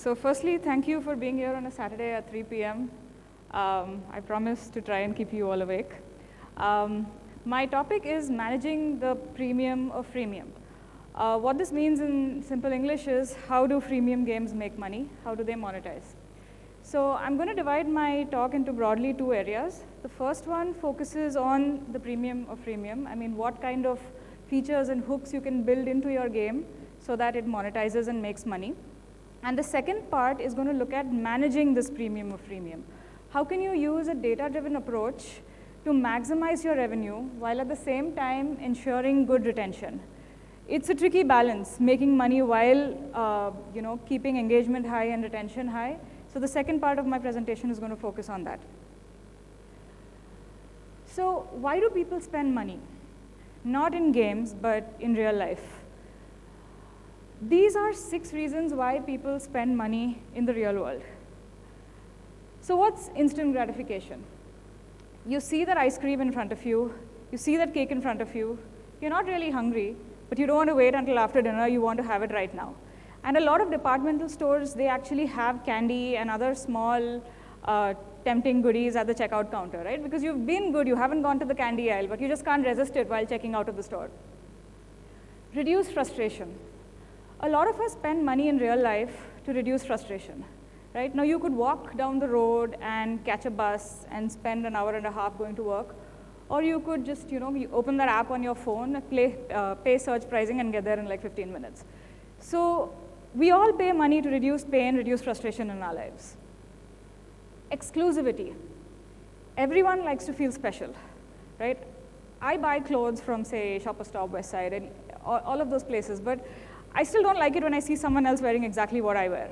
So firstly, thank you for being here on a Saturday at 3 p.m. I promise to try and keep you all awake. My topic is managing the premium of freemium. What this means in simple English is, how do freemium games make money? How do they monetize? So I'm going to divide my talk into broadly two areas. The first one focuses on the premium of freemium. I mean, what kind of features and hooks you can build into your game so that it monetizes and makes money. And the second part is going to look at managing this premium of freemium. How can you use a data-driven approach to maximize your revenue while at the same time ensuring good retention? It's a tricky balance, making money while keeping engagement high and retention high. So the second part of my presentation is going to focus on that. So why do people spend money? Not in games, but in real life. These are 6 reasons why people spend money in the real world. So what's instant gratification? You see that ice cream in front of you, you see that cake in front of you, you're not really hungry, but you don't want to wait until after dinner, you want to have it right now. And a lot of departmental stores, they actually have candy and other small tempting goodies at the checkout counter, right? Because you've been good, you haven't gone to the candy aisle, but you just can't resist it while checking out of the store. Reduce frustration. A lot of us spend money in real life to reduce frustration, right? Now you could walk down the road and catch a bus and spend an hour and a half going to work, or you could just, you open that app on your phone, pay surge pricing and get there in like 15 minutes. So we all pay money to reduce pain, reduce frustration in our lives. Exclusivity. Everyone likes to feel special, right? I buy clothes from, say, Shoppers Stop, Westside, and all of those places, but I still don't like it when I see someone else wearing exactly what I wear.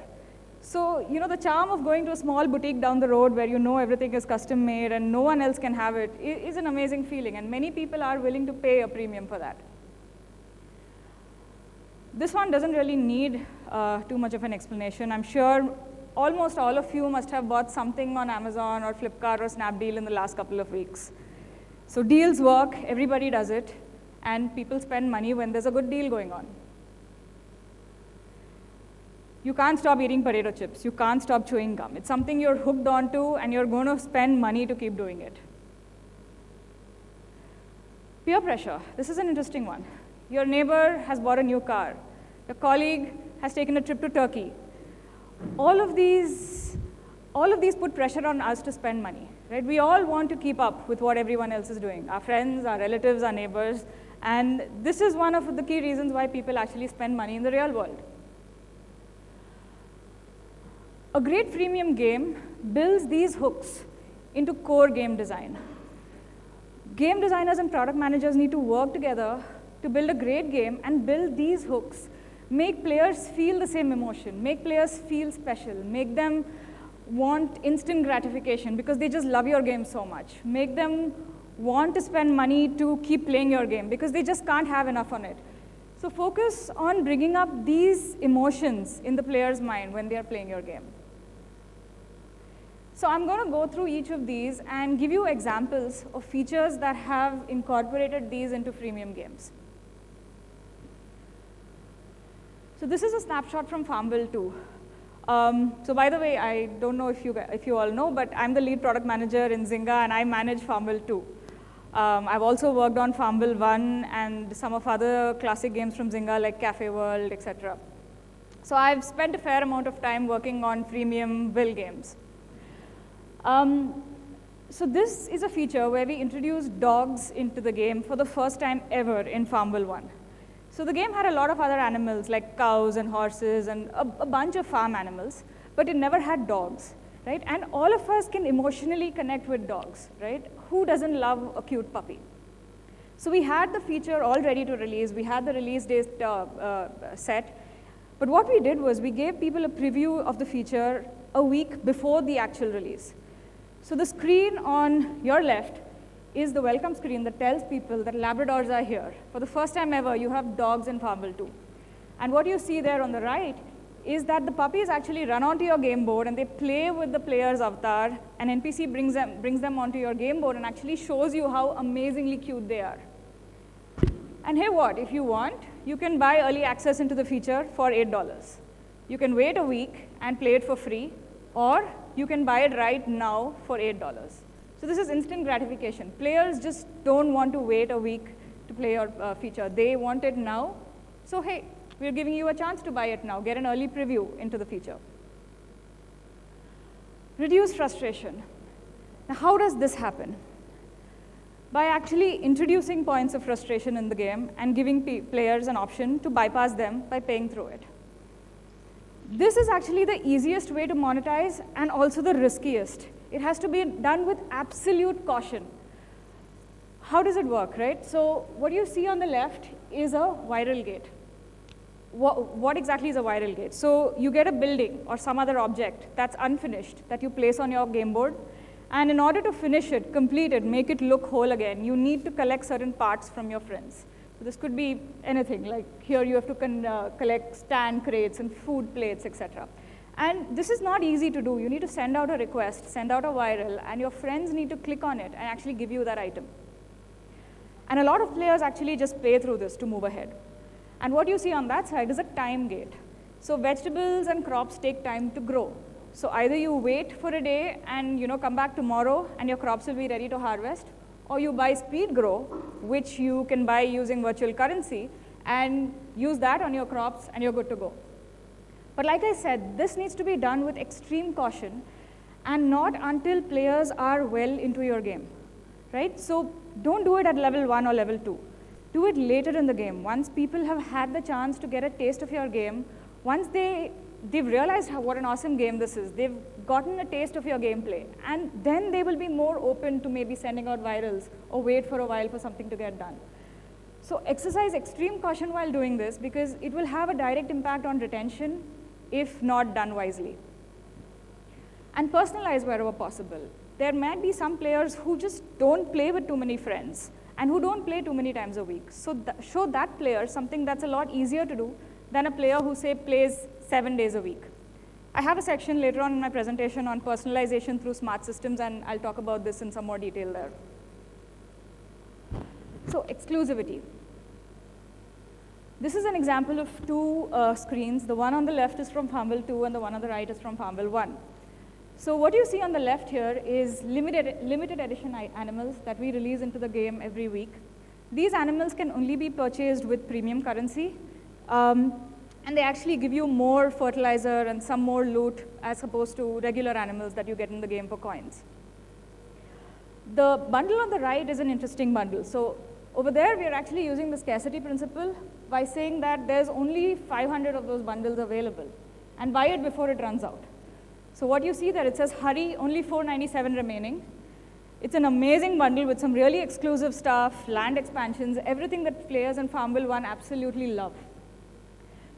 So, the charm of going to a small boutique down the road where everything is custom made and no one else can have it is an amazing feeling, and many people are willing to pay a premium for that. This one doesn't really need too much of an explanation. I'm sure almost all of you must have bought something on Amazon or Flipkart or Snapdeal in the last couple of weeks. So deals work, everybody does it, and people spend money when there's a good deal going on. You can't stop eating potato chips. You can't stop chewing gum. It's something you're hooked onto, and you're going to spend money to keep doing it. Peer pressure. This is an interesting one. Your neighbor has bought a new car. Your colleague has taken a trip to Turkey. All of these put pressure on us to spend money, right? We all want to keep up with what everyone else is doing, our friends, our relatives, our neighbors, and this is one of the key reasons why people actually spend money in the real world. A great freemium game builds these hooks into core game design. Game designers and product managers need to work together to build a great game and build these hooks, make players feel the same emotion, make players feel special, make them want instant gratification because they just love your game so much, make them want to spend money to keep playing your game because they just can't have enough on it. So focus on bringing up these emotions in the player's mind when they are playing your game. So I'm going to go through each of these and give you examples of features that have incorporated these into freemium games. So this is a snapshot from Farmville 2. So by the way, I don't know if you all know, but I'm the lead product manager in Zynga, and I manage Farmville 2. I've also worked on Farmville 1 and some of other classic games from Zynga like Cafe World, etc. So I've spent a fair amount of time working on freemium Will games. So this is a feature where we introduced dogs into the game for the first time ever in Farmville 1. So the game had a lot of other animals like cows and horses and a bunch of farm animals, but it never had dogs, right? And all of us can emotionally connect with dogs, right? Who doesn't love a cute puppy? So we had the feature all ready to release. We had the release date set. But what we did was we gave people a preview of the feature a week before the actual release. So the screen on your left is the welcome screen that tells people that Labradors are here. For the first time ever, you have dogs in Farmville 2. And what you see there on the right is that the puppies actually run onto your game board and they play with the player's avatar, and NPC brings them onto your game board and actually shows you how amazingly cute they are. And hey, what? If you want, you can buy early access into the feature for $8. You can wait a week and play it for free, or you can buy it right now for $8. So this is instant gratification. Players just don't want to wait a week to play your feature. They want it now. So hey, we're giving you a chance to buy it now. Get an early preview into the feature. Reduce frustration. Now, how does this happen? By actually introducing points of frustration in the game and giving players an option to bypass them by paying through it. This is actually the easiest way to monetize and also the riskiest. It has to be done with absolute caution. How does it work, right? So what you see on the left is a viral gate. What exactly is a viral gate? So you get a building or some other object that's unfinished that you place on your game board. And in order to finish it, complete it, make it look whole again, you need to collect certain parts from your friends. So this could be anything, like here you have to collect stand crates and food plates, etc. And this is not easy to do. You need to send out a request, send out a viral, and your friends need to click on it and actually give you that item. And a lot of players actually just pay through this to move ahead. And what you see on that side is a time gate. So vegetables and crops take time to grow. So either you wait for a day and come back tomorrow and your crops will be ready to harvest, or you buy speed grow, which you can buy using virtual currency, and use that on your crops and you're good to go. But like I said, this needs to be done with extreme caution and not until players are well into your game, right? So don't do it at level 1 or level 2. Do it later in the game. Once people have had the chance to get a taste of your game, once they've realized what an awesome game this is, they've gotten a taste of your gameplay, and then they will be more open to maybe sending out virals or wait for a while for something to get done. So exercise extreme caution while doing this, because it will have a direct impact on retention if not done wisely. And personalize wherever possible. There might be some players who just don't play with too many friends and who don't play too many times a week. So show that player something that's a lot easier to do than a player who, say, plays 7 days a week. I have a section later on in my presentation on personalization through smart systems, and I'll talk about this in some more detail there. So exclusivity. This is an example of two screens. The one on the left is from Farmville 2, and the one on the right is from Farmville 1. So what you see on the left here is limited edition animals that we release into the game every week. These animals can only be purchased with premium currency. And they actually give you more fertilizer and some more loot as opposed to regular animals that you get in the game for coins. The bundle on the right is an interesting bundle. So over there, we are actually using the scarcity principle by saying that there's only 500 of those bundles available, and buy it before it runs out. So what you see there, it says, hurry, only 497 remaining. It's an amazing bundle with some really exclusive stuff, land expansions, everything that players in Farmville 1 absolutely love.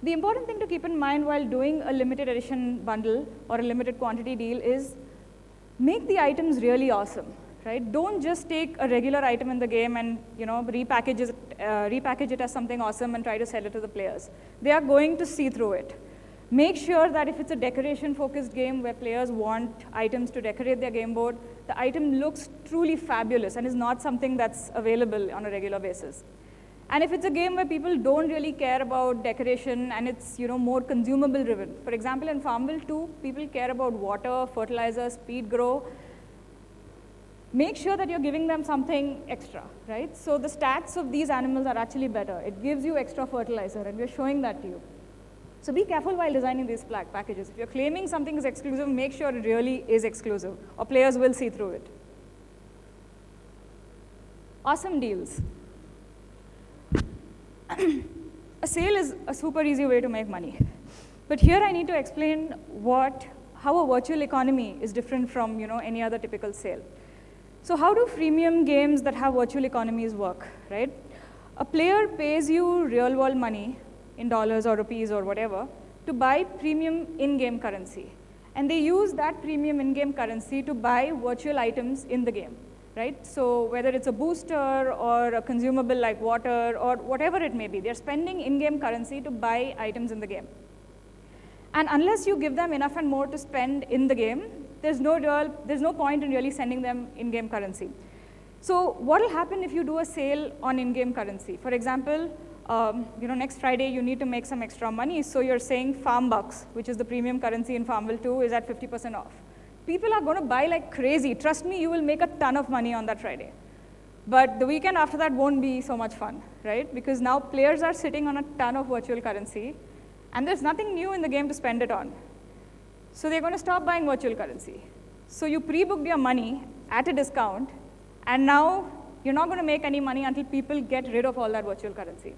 The important thing to keep in mind while doing a limited edition bundle or a limited quantity deal is make the items really awesome, right? Don't just take a regular item in the game and repackage it as something awesome and try to sell it to the players. They are going to see through it. Make sure that if it's a decoration-focused game where players want items to decorate their game board, the item looks truly fabulous and is not something that's available on a regular basis. And if it's a game where people don't really care about decoration and it's more consumable driven. For example, in Farmville 2, people care about water, fertilizer, speed grow. Make sure that you're giving them something extra, right? So the stats of these animals are actually better. It gives you extra fertilizer, and we're showing that to you. So be careful while designing these packages. If you're claiming something is exclusive, make sure it really is exclusive, or players will see through it. Awesome deals. A sale is a super easy way to make money. But here I need to explain how a virtual economy is different from any other typical sale. So how do freemium games that have virtual economies work, right? A player pays you real-world money in dollars or rupees or whatever to buy premium in-game currency. And they use that premium in-game currency to buy virtual items in the game. Right? So whether it's a booster or a consumable like water or whatever it may be, they're spending in-game currency to buy items in the game. And unless you give them enough and more to spend in the game, there's no point in really sending them in-game currency. So what will happen if you do a sale on in-game currency? For example, next Friday you need to make some extra money, so you're saying Farm Bucks, which is the premium currency in Farmville 2, is at 50% off. People are going to buy like crazy. Trust me, you will make a ton of money on that Friday. But the weekend after that won't be so much fun, right? Because now players are sitting on a ton of virtual currency, and there's nothing new in the game to spend it on. So they're going to stop buying virtual currency. So you pre-booked your money at a discount, and now you're not going to make any money until people get rid of all that virtual currency.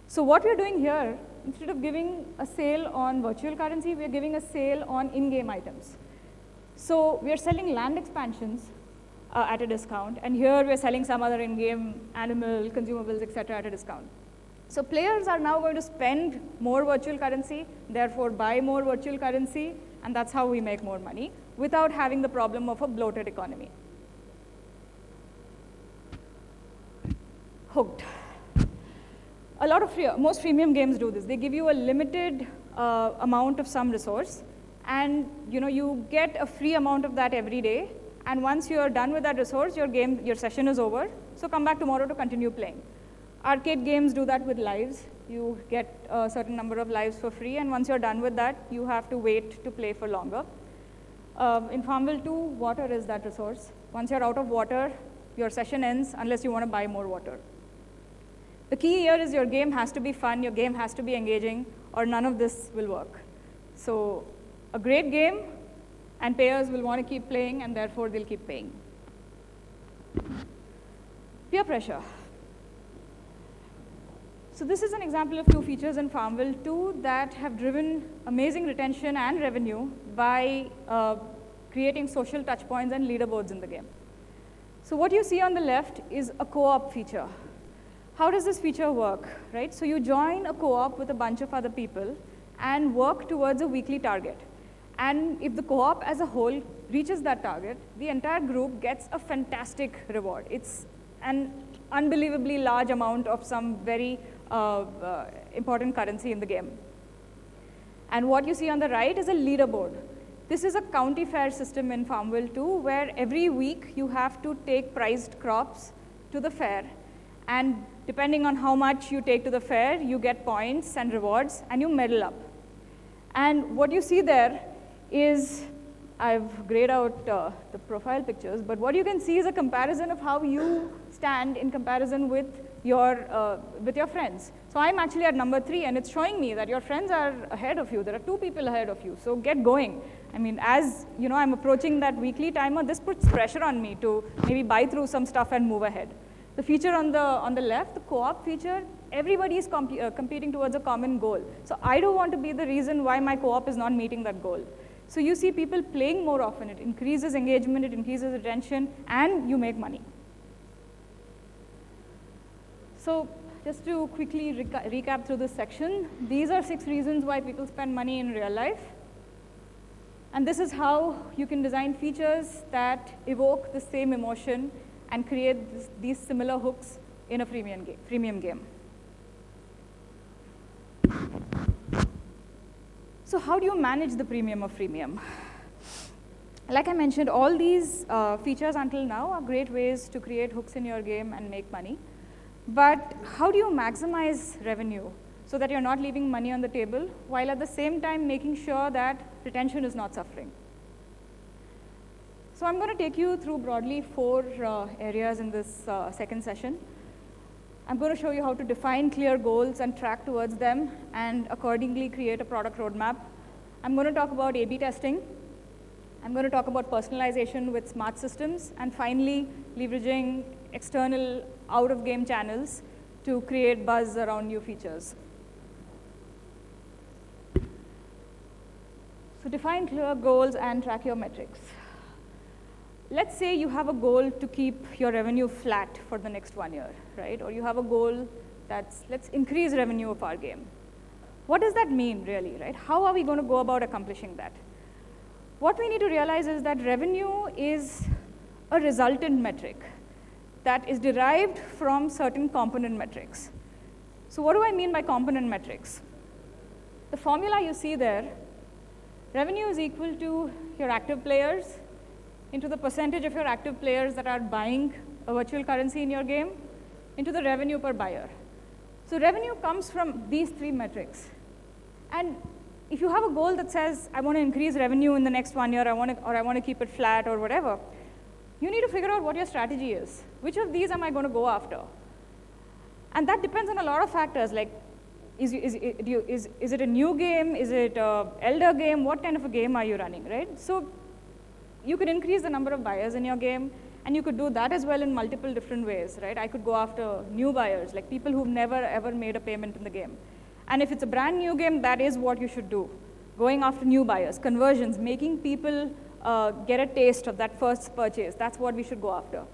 So what we're doing here, instead of giving a sale on virtual currency, we're giving a sale on in-game items. So we're selling land expansions at a discount, and here we're selling some other in-game animal, consumables, etc. at a discount. So players are now going to spend more virtual currency, therefore buy more virtual currency, and that's how we make more money without having the problem of a bloated economy. Hooked. Most freemium games do this. They give you a limited amount of some resource, and you get a free amount of that every day. And once you're done with that resource, your session is over. So come back tomorrow to continue playing. Arcade games do that with lives. You get a certain number of lives for free, and once you're done with that, you have to wait to play for longer. In Farmville 2, water is that resource. Once you're out of water, your session ends unless you want to buy more water. The key here is your game has to be fun, your game has to be engaging, or none of this will work. So a great game, and payers will want to keep playing, and therefore they'll keep paying. Peer pressure. So this is an example of 2 features in Farmville 2 that have driven amazing retention and revenue by creating social touchpoints and leaderboards in the game. So what you see on the left is a co-op feature. How does this feature work, right? So you join a co-op with a bunch of other people and work towards a weekly target. And if the co-op as a whole reaches that target, the entire group gets a fantastic reward. It's an unbelievably large amount of some very important currency in the game. And what you see on the right is a leaderboard. This is a county fair system in Farmville 2, where every week you have to take prized crops to the fair. And depending on how much you take to the fair, you get points and rewards, and you medal up. And what you see there is, I've grayed out the profile pictures, but what you can see is a comparison of how you stand in comparison with your friends. So I'm actually at number 3, and it's showing me that your friends are ahead of you. There are 2 people ahead of you, so get going. I mean, as I'm approaching that weekly timer, this puts pressure on me to maybe buy through some stuff and move ahead. The feature on the left, the co-op feature, everybody is competing towards a common goal. So I don't want to be the reason why my co-op is not meeting that goal. So you see people playing more often. It increases engagement, it increases retention, and you make money. So just to quickly recap through this section, these are 6 reasons why people spend money in real life. And this is how you can design features that evoke the same emotion and create these similar hooks in a freemium game. So how do you manage the premium of freemium? Like I mentioned, all these features until now are great ways to create hooks in your game and make money. But how do you maximize revenue so that you're not leaving money on the table, while at the same time making sure that retention is not suffering? So I'm going to take you through broadly 4 areas in this second session. I'm going to show you how to define clear goals and track towards them, and accordingly create a product roadmap. I'm going to talk about A/B testing. I'm going to talk about personalization with smart systems, and finally, leveraging external out-of-game channels to create buzz around new features. So define clear goals and track your metrics. Let's say you have a goal to keep your revenue flat for the next 1 year, right? Or you have a goal that's, let's increase revenue of our game. What does that mean, really, right? How are we going to go about accomplishing that? What we need to realize is that revenue is a resultant metric that is derived from certain component metrics. So what do I mean by component metrics? The formula you see there, revenue is equal to your active players into the percentage of your active players that are buying a virtual currency in your game into the revenue per buyer. So revenue comes from these three metrics. And if you have a goal that says, I want to increase revenue in the next 1 year, or I want to keep it flat or whatever, you need to figure out what your strategy is. Which of these am I going to go after? And that depends on a lot of factors, like is it a new game? Is it an elder game? What kind of a game are you running, right? So you could increase the number of buyers in your game, and you could do that as well in multiple different ways, right? I could go after new buyers, like people who've never ever made a payment in the game. And if it's a brand new game, that is what you should do. Going after new buyers, conversions, making people get a taste of that first purchase. That's what we should go after.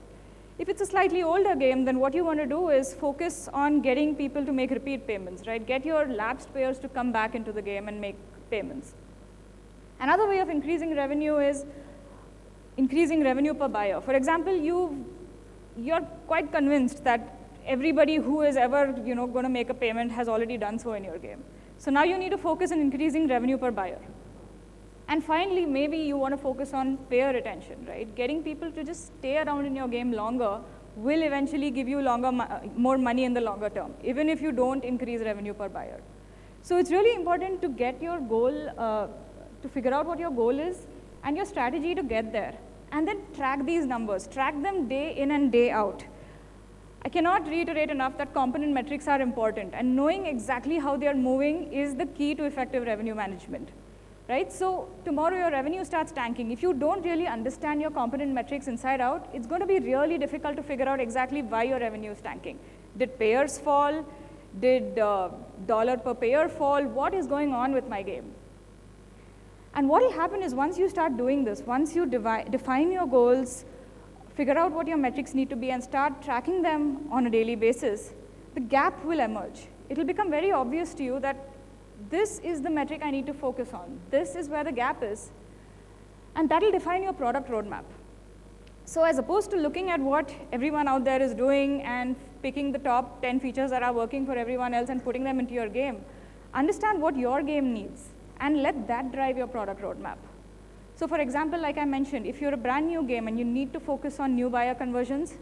If it's a slightly older game, then what you want to do is focus on getting people to make repeat payments, right? Get your lapsed players to come back into the game and make payments. Another way of increasing revenue is increasing revenue per buyer. For example, you're quite convinced that everybody who is ever going to make a payment has already done so in your game. So now you need to focus on increasing revenue per buyer. And finally, maybe you want to focus on payer retention, right? Getting people to just stay around in your game longer will eventually give you more money in the longer term, even if you don't increase revenue per buyer. So it's really important to get your goal, to figure out what your goal is and your strategy to get there. And then track these numbers, track them day in and day out. I cannot reiterate enough that component metrics are important, and knowing exactly how they are moving is the key to effective revenue management. Right? So tomorrow your revenue starts tanking. If you don't really understand your component metrics inside out, it's going to be really difficult to figure out exactly why your revenue is tanking. Did payers fall? Did dollar per payer fall? What is going on with my game? And what will happen is once you start doing this, once you define your goals, figure out what your metrics need to be, and start tracking them on a daily basis, the gap will emerge. It will become very obvious to you that this is the metric I need to focus on. This is where the gap is. And that will define your product roadmap. So as opposed to looking at what everyone out there is doing and picking the top 10 features that are working for everyone else and putting them into your game, understand what your game needs and let that drive your product roadmap. So for example, like I mentioned, if you're a brand new game and you need to focus on new buyer conversions,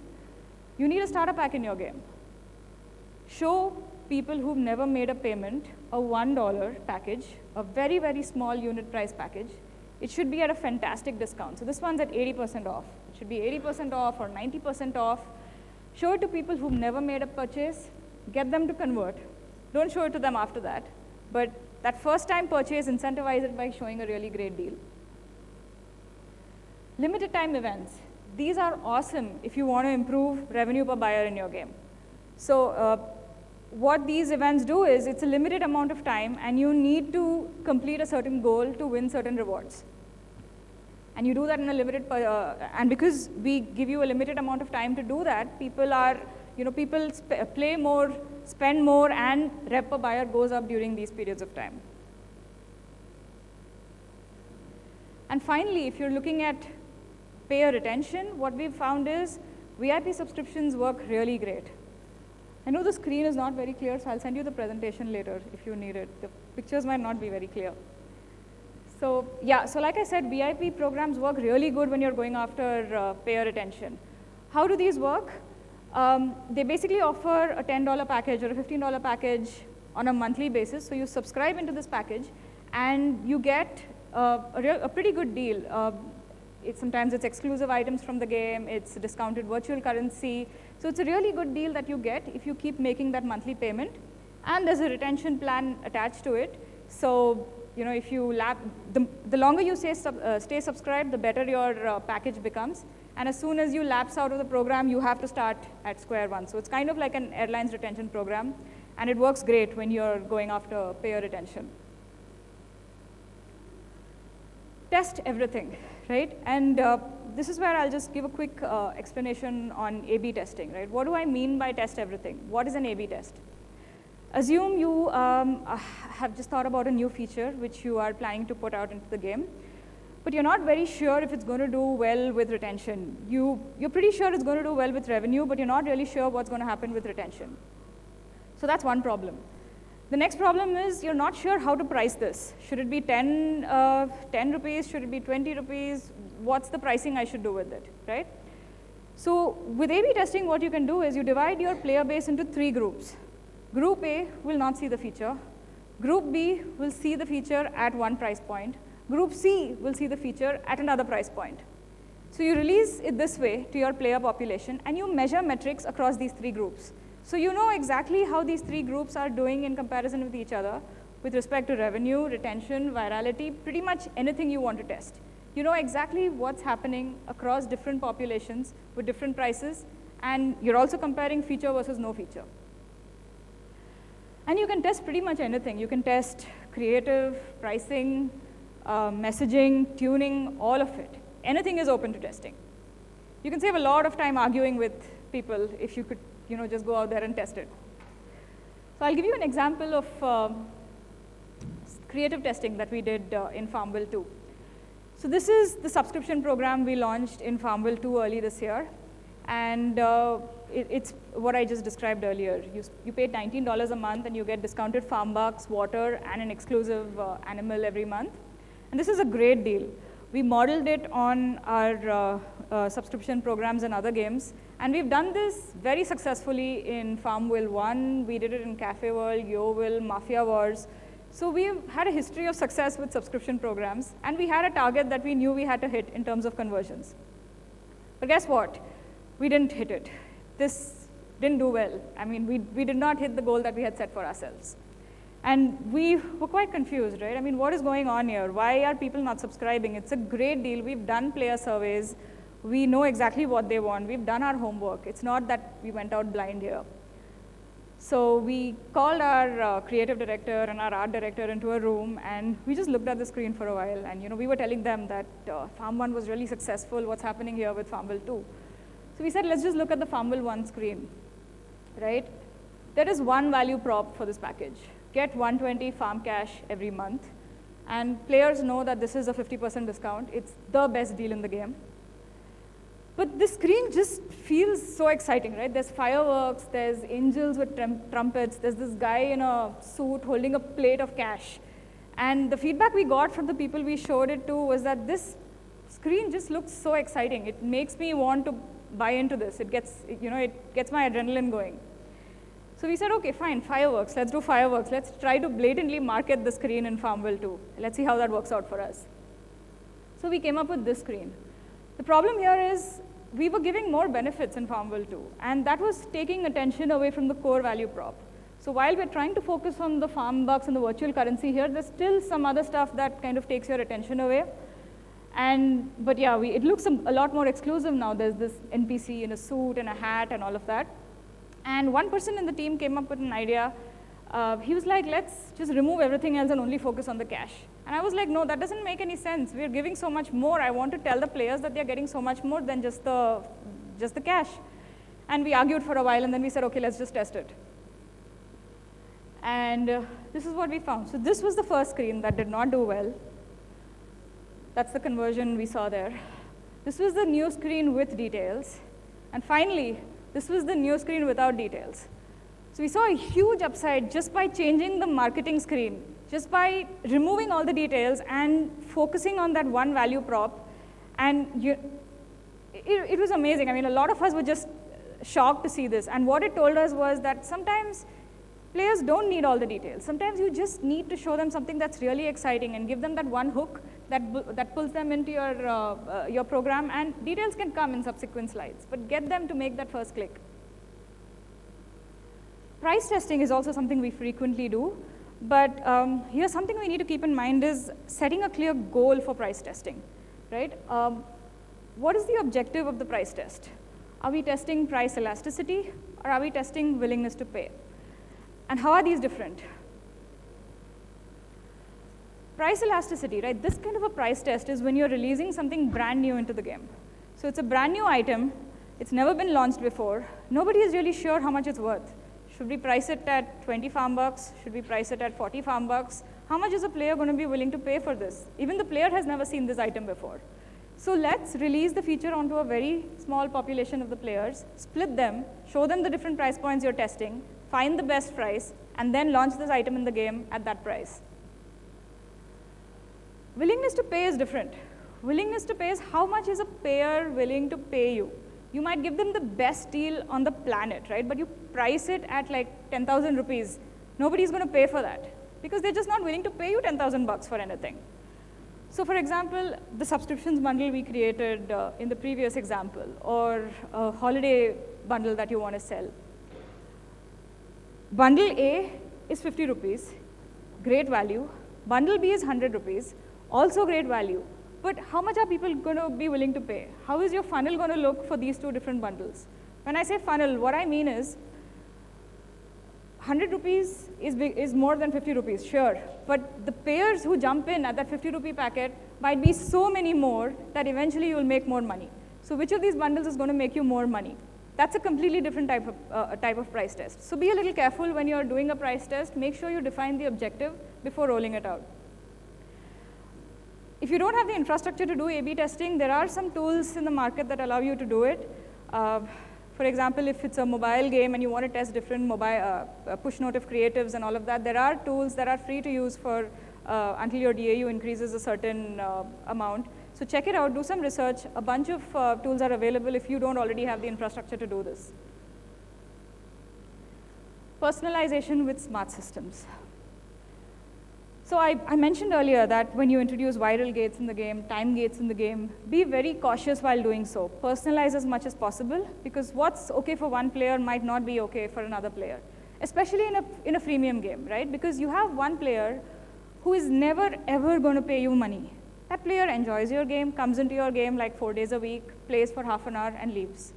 you need a starter pack in your game. Show people who've never made a payment a $1 package, a very, very small unit price package. It should be at a fantastic discount. So this one's at 80% off. It should be 80% off or 90% off. Show it to people who've never made a purchase. Get them to convert. Don't show it to them after that. But that first time purchase, incentivize it by showing a really great deal. Limited time events. These are awesome if you want to improve revenue per buyer in your game. So what these events do is it's a limited amount of time, and you need to complete a certain goal to win certain rewards. And you do that in a limited, and because we give you a limited amount of time to do that, people play more, spend more, and rep per buyer goes up during these periods of time. And finally, if you're looking at payer retention, what we've found is VIP subscriptions work really great. I know the screen is not very clear, so I'll send you the presentation later if you need it. The pictures might not be very clear. So yeah, so like I said, VIP programs work really good when you're going after payer retention. How do these work? They basically offer a $10 package or a $15 package on a monthly basis. So you subscribe into this package, and you get a pretty good deal. Sometimes it's exclusive items from the game, it's discounted virtual currency. So it's a really good deal that you get if you keep making that monthly payment. And there's a retention plan attached to it. So if you the longer you stay subscribed, the better your package becomes. And as soon as you lapse out of the program, you have to start at square one. So it's kind of like an airline's retention program. And it works great when you're going after payer retention. Test everything, right? And this is where I'll just give a quick explanation on A/B testing, right? What do I mean by test everything? What is an A/B test? Assume you have just thought about a new feature which you are planning to put out into the game, but you're not very sure if it's going to do well with retention. You're pretty sure it's going to do well with revenue, but you're not really sure what's going to happen with retention. So that's one problem. The next problem is you're not sure how to price this. Should it be 10 rupees? Should it be 20 rupees? What's the pricing I should do with it, right? So with A/B testing, what you can do is you divide your player base into 3 groups. Group A will not see the feature. Group B will see the feature at one price point. Group C will see the feature at another price point. So you release it this way to your player population, and you measure metrics across these three groups. So you know exactly how these three groups are doing in comparison with each other with respect to revenue, retention, virality, pretty much anything you want to test. You know exactly what's happening across different populations with different prices, and you're also comparing feature versus no feature. And you can test pretty much anything. You can test creative, pricing, messaging, tuning, all of it. Anything is open to testing. You can save a lot of time arguing with people if you could just go out there and test it. So I'll give you an example of creative testing that we did in Farmville 2. So this is the subscription program we launched in Farmville 2 early this year. And it's what I just described earlier. You pay $19 a month, and you get discounted farm bucks, water, and an exclusive animal every month. And this is a great deal. We modeled it on our subscription programs and other games. And we've done this very successfully in Farmville 1. We did it in Cafe World, YoVille, Mafia Wars. So we've had a history of success with subscription programs. And we had a target that we knew we had to hit in terms of conversions. But guess what? We didn't hit it. This didn't do well. I mean, we did not hit the goal that we had set for ourselves. And we were quite confused, right? I mean, what is going on here? Why are people not subscribing? It's a great deal. We've done player surveys. We know exactly what they want. We've done our homework. It's not that we went out blind here. So we called our creative director and our art director into a room, and we just looked at the screen for a while. And we were telling them that Farm 1 was really successful. What's happening here with Farmville 2? So we said, let's just look at the Farmville 1 screen, right? There is one value prop for this package. Get 120 farm cash every month. And players know that this is a 50% discount. It's the best deal in the game. But this screen just feels so exciting, right? There's fireworks, there's angels with trumpets, there's this guy in a suit holding a plate of cash. And the feedback we got from the people we showed it to was that this screen just looks so exciting. It makes me want to buy into this. It gets my adrenaline going. So we said, okay, fine, fireworks. Let's do fireworks. Let's try to blatantly market the screen in Farmville 2. Let's see how that works out for us. So we came up with this screen. The problem here is we were giving more benefits in Farmville 2, and that was taking attention away from the core value prop. So while we're trying to focus on the farm bucks and the virtual currency here, there's still some other stuff that kind of takes your attention away. But yeah, it looks a lot more exclusive now. There's this NPC in a suit and a hat and all of that. And one person in the team came up with an idea. He was like, let's just remove everything else and only focus on the cash. And I was like, no, that doesn't make any sense. We're giving so much more. I want to tell the players that they're getting so much more than just the cash. And we argued for a while, and then we said, okay, let's just test it. And this is what we found. So this was the first screen that did not do well. That's the conversion we saw there. This was the new screen with details. And finally, this was the new screen without details. So we saw a huge upside just by changing the marketing screen, just by removing all the details and focusing on that one value prop. And it was amazing. I mean, a lot of us were just shocked to see this. And what it told us was that sometimes players don't need all the details. Sometimes you just need to show them something that's really exciting and give them that one hook that pulls them into your program. And details can come in subsequent slides, but get them to make that first click. Price testing is also something we frequently do, but here's something we need to keep in mind is setting a clear goal for price testing, right? What is the objective of the price test? Are we testing price elasticity, or are we testing willingness to pay? And how are these different? Price elasticity, right? This kind of a price test is when you're releasing something brand new into the game. So it's a brand new item, it's never been launched before, nobody is really sure how much it's worth. Should we price it at 20 farm bucks? Should we price it at 40 farm bucks? How much is a player going to be willing to pay for this? Even the player has never seen this item before. So let's release the feature onto a very small population of the players, split them, show them the different price points you're testing, find the best price, and then launch this item in the game at that price. Willingness to pay is different. Willingness to pay is how much is a payer willing to pay you. You might give them the best deal on the planet, right? But you price it at like 10,000 rupees, nobody's going to pay for that because they're just not willing to pay you 10,000 bucks for anything. So for example, the subscriptions bundle we created in the previous example, or a holiday bundle that you want to sell. Bundle A is 50 rupees, great value. Bundle B is 100 rupees, also great value. But how much are people going to be willing to pay? How is your funnel going to look for these two different bundles? When I say funnel, what I mean is 100 rupees is more than 50 rupees, sure. But the payers who jump in at that 50 rupee packet might be so many more that eventually you will make more money. So which of these bundles is going to make you more money? That's a completely different type of price test. So be a little careful when you're doing a price test. Make sure you define the objective before rolling it out. If you don't have the infrastructure to do A/B testing, there are some tools in the market that allow you to do it. For example, if it's a mobile game and you want to test different mobile push notif creatives and all of that, there are tools that are free to use for until your DAU increases a certain amount. So check it out, do some research. A bunch of tools are available if you don't already have the infrastructure to do this. Personalization with smart systems. So I mentioned earlier that when you introduce viral gates in the game, time gates in the game, be very cautious while doing so. Personalize as much as possible, because what's okay for one player might not be okay for another player, especially in a freemium game, right? Because you have one player who is never, ever going to pay you money. That player enjoys your game, comes into your game like 4 days a week, plays for half an hour, and leaves.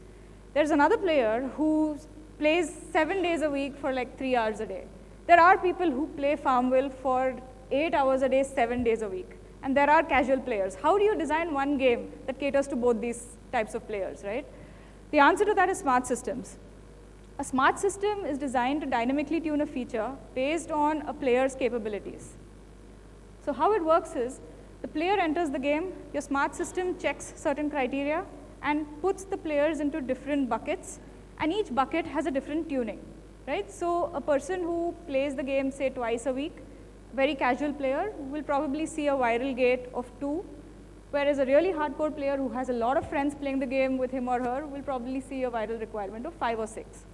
There's another player who plays 7 days a week for like 3 hours a day. There are people who play Farmville for 8 hours a day, 7 days a week. And there are casual players. How do you design one game that caters to both these types of players, right? The answer to that is smart systems. A smart system is designed to dynamically tune a feature based on a player's capabilities. So how it works is, the player enters the game, your smart system checks certain criteria, and puts the players into different buckets, and each bucket has a different tuning, right? So a person who plays the game, say, twice a week, very casual player will probably see a viral gate of 2, whereas a really hardcore player who has a lot of friends playing the game with him or her will probably see a viral requirement of 5 or 6,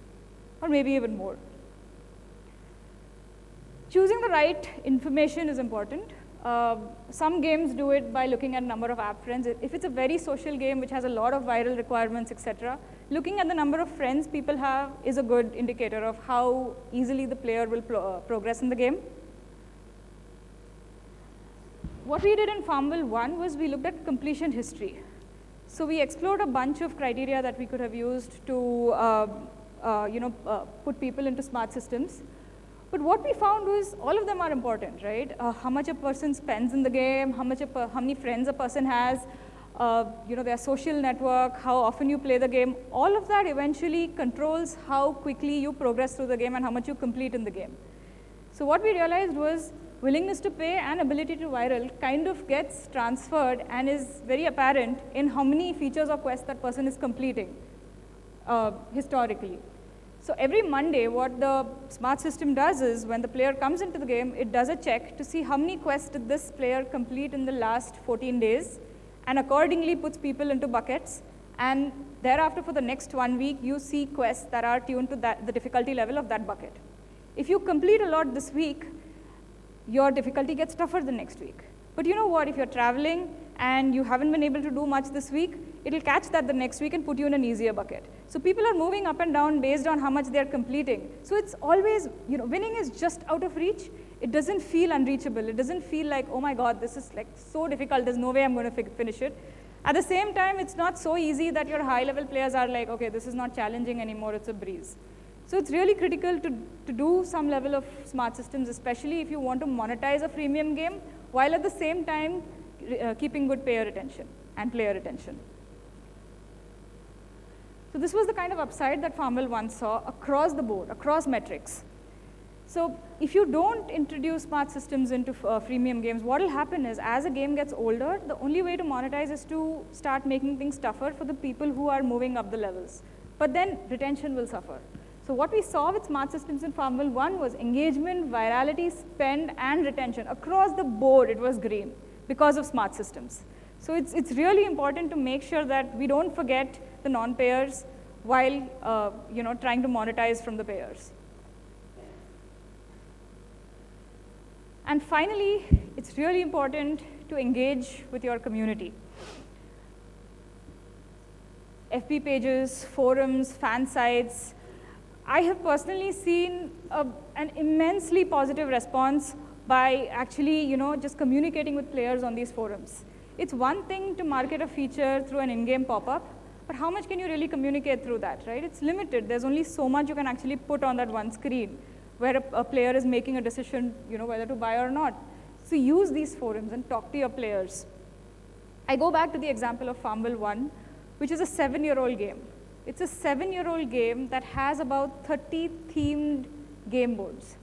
or maybe even more. Choosing the right information is important. Some games do it by looking at number of app friends. If it's a very social game which has a lot of viral requirements, etc., looking at the number of friends people have is a good indicator of how easily the player will progress in the game. What we did in Farmville 1 was we looked at completion history. So we explored a bunch of criteria that we could have used to put people into smart systems. But what we found was all of them are important, right? How much a person spends in the game, how many friends a person has, their social network, how often you play the game. All of that eventually controls how quickly you progress through the game and how much you complete in the game. So what we realized was willingness to pay and ability to viral kind of gets transferred and is very apparent in how many features or quests that person is completing historically. So every Monday, what the smart system does is when the player comes into the game, it does a check to see how many quests did this player complete in the last 14 days, and accordingly puts people into buckets. And thereafter, for the next 1 week, you see quests that are tuned to the difficulty level of that bucket. If you complete a lot this week, your difficulty gets tougher the next week. But you know what? If you're traveling and you haven't been able to do much this week, it'll catch that the next week and put you in an easier bucket. So people are moving up and down based on how much they're completing. So it's always, winning is just out of reach. It doesn't feel unreachable. It doesn't feel like, oh my God, this is like so difficult. There's no way I'm going to finish it. At the same time, it's not so easy that your high-level players are like, okay, this is not challenging anymore. It's a breeze. So it's really critical to do some level of smart systems, especially if you want to monetize a freemium game, while at the same time keeping good payer retention and player retention. So this was the kind of upside that Farmville 1 saw across the board, across metrics. So if you don't introduce smart systems into freemium games, what will happen is as a game gets older, the only way to monetize is to start making things tougher for the people who are moving up the levels. But then retention will suffer. So what we saw with smart systems in Farmville 1 was engagement, virality, spend, and retention. Across the board, it was green because of smart systems. So it's really important to make sure that we don't forget the non-payers. while trying to monetize from the payers. And finally, it's really important to engage with your community. FB pages, forums, fan sites. I have personally seen an immensely positive response by actually, just communicating with players on these forums. It's one thing to market a feature through an in-game pop-up, but how much can you really communicate through that, right? It's limited. There's only so much you can actually put on that one screen where a player is making a decision, whether to buy or not. So use these forums and talk to your players. I go back to the example of Farmville 1, which is a 7-year-old game. It's a 7-year-old game that has about 30 themed game boards.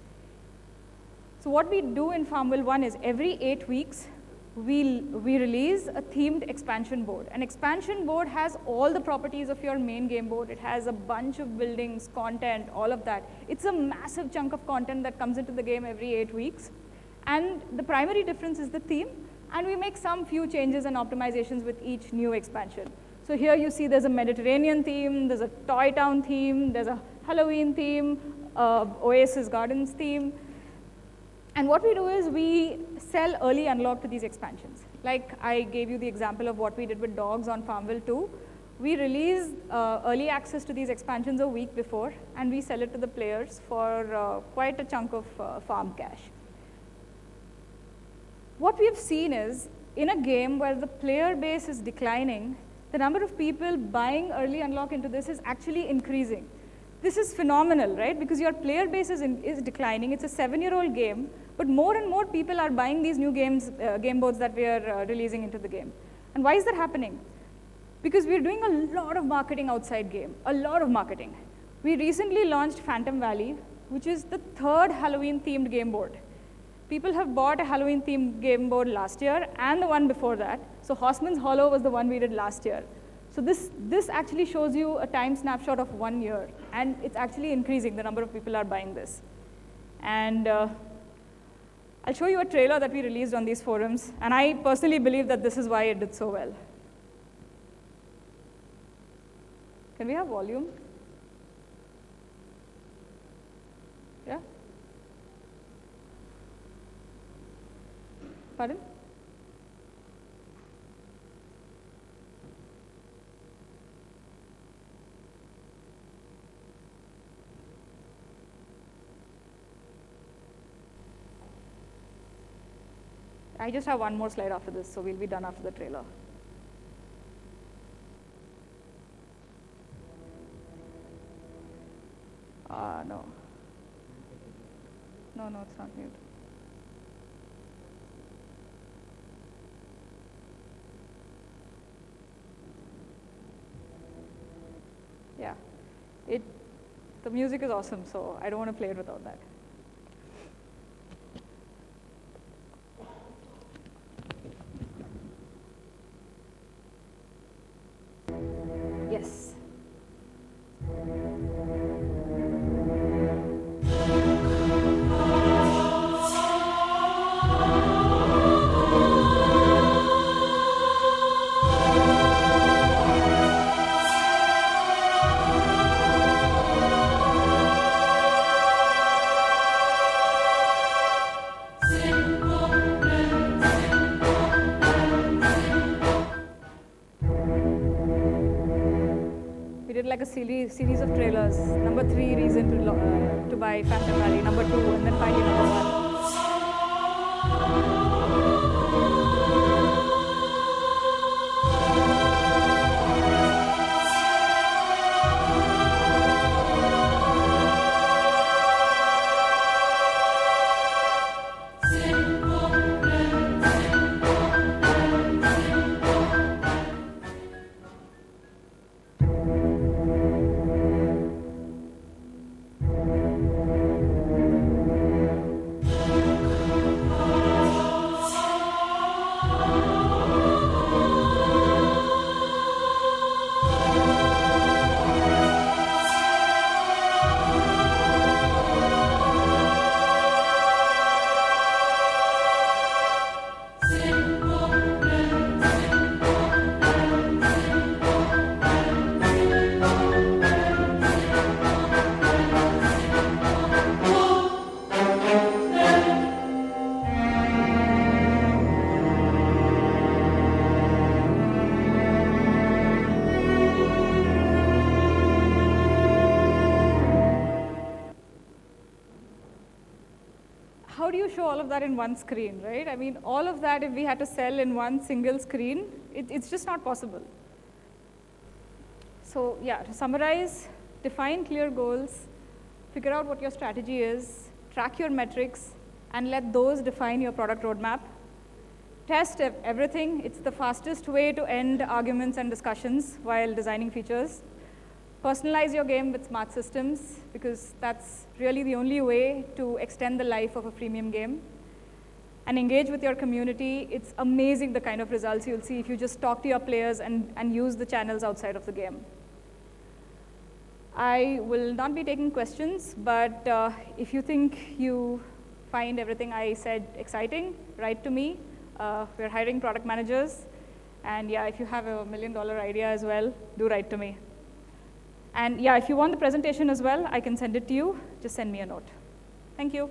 So what we do in Farmville 1 is every 8 weeks, we release a themed expansion board. An expansion board has all the properties of your main game board. It has a bunch of buildings, content, all of that. It's a massive chunk of content that comes into the game every 8 weeks. And the primary difference is the theme, and we make some few changes and optimizations with each new expansion. So here you see there's a Mediterranean theme, there's a Toy Town theme, there's a Halloween theme, Oasis Gardens theme. And what we do is we sell early unlock to these expansions. Like I gave you the example of what we did with dogs on Farmville 2. We release early access to these expansions a week before, and we sell it to the players for quite a chunk of farm cash. What we've seen is, in a game where the player base is declining, the number of people buying early unlock into this is actually increasing. This is phenomenal, right? Because your player base is declining. It's a 7-year-old game, but more and more people are buying these new game boards that we are releasing into the game. And why is that happening? Because we're doing a lot of marketing outside game, a lot of marketing. We recently launched Phantom Valley, which is the 3rd Halloween-themed game board. People have bought a Halloween-themed game board last year and the one before that. So Horseman's Hollow was the one we did last year. So this actually shows you a time snapshot of 1 year, and it's actually increasing. The number of people are buying this. And I'll show you a trailer that we released on these forums, and I personally believe that this is why it did so well. Can we have volume? Yeah? Pardon? I just have one more slide after this, so we'll be done after the trailer. No. No, it's not mute. Yeah. The music is awesome, so I don't want to play it without that. Yes. Like a series of trailers. Number 3 reason to buy Phantom Valley. Number 2, and then finally number 1. how do you show all of that in one screen, right? I mean, all of that, if we had to sell in one single screen, it's just not possible. So yeah, to summarize, define clear goals, figure out what your strategy is, track your metrics, and let those define your product roadmap. Test everything. It's the fastest way to end arguments and discussions while designing features. Personalize your game with smart systems, because that's really the only way to extend the life of a freemium game. And engage with your community. It's amazing the kind of results you'll see if you just talk to your players and use the channels outside of the game. I will not be taking questions, but if you think you find everything I said exciting, write to me. We're hiring product managers. And yeah, if you have a $1 million idea as well, do write to me. And yeah, if you want the presentation as well, I can send it to you. Just send me a note. Thank you.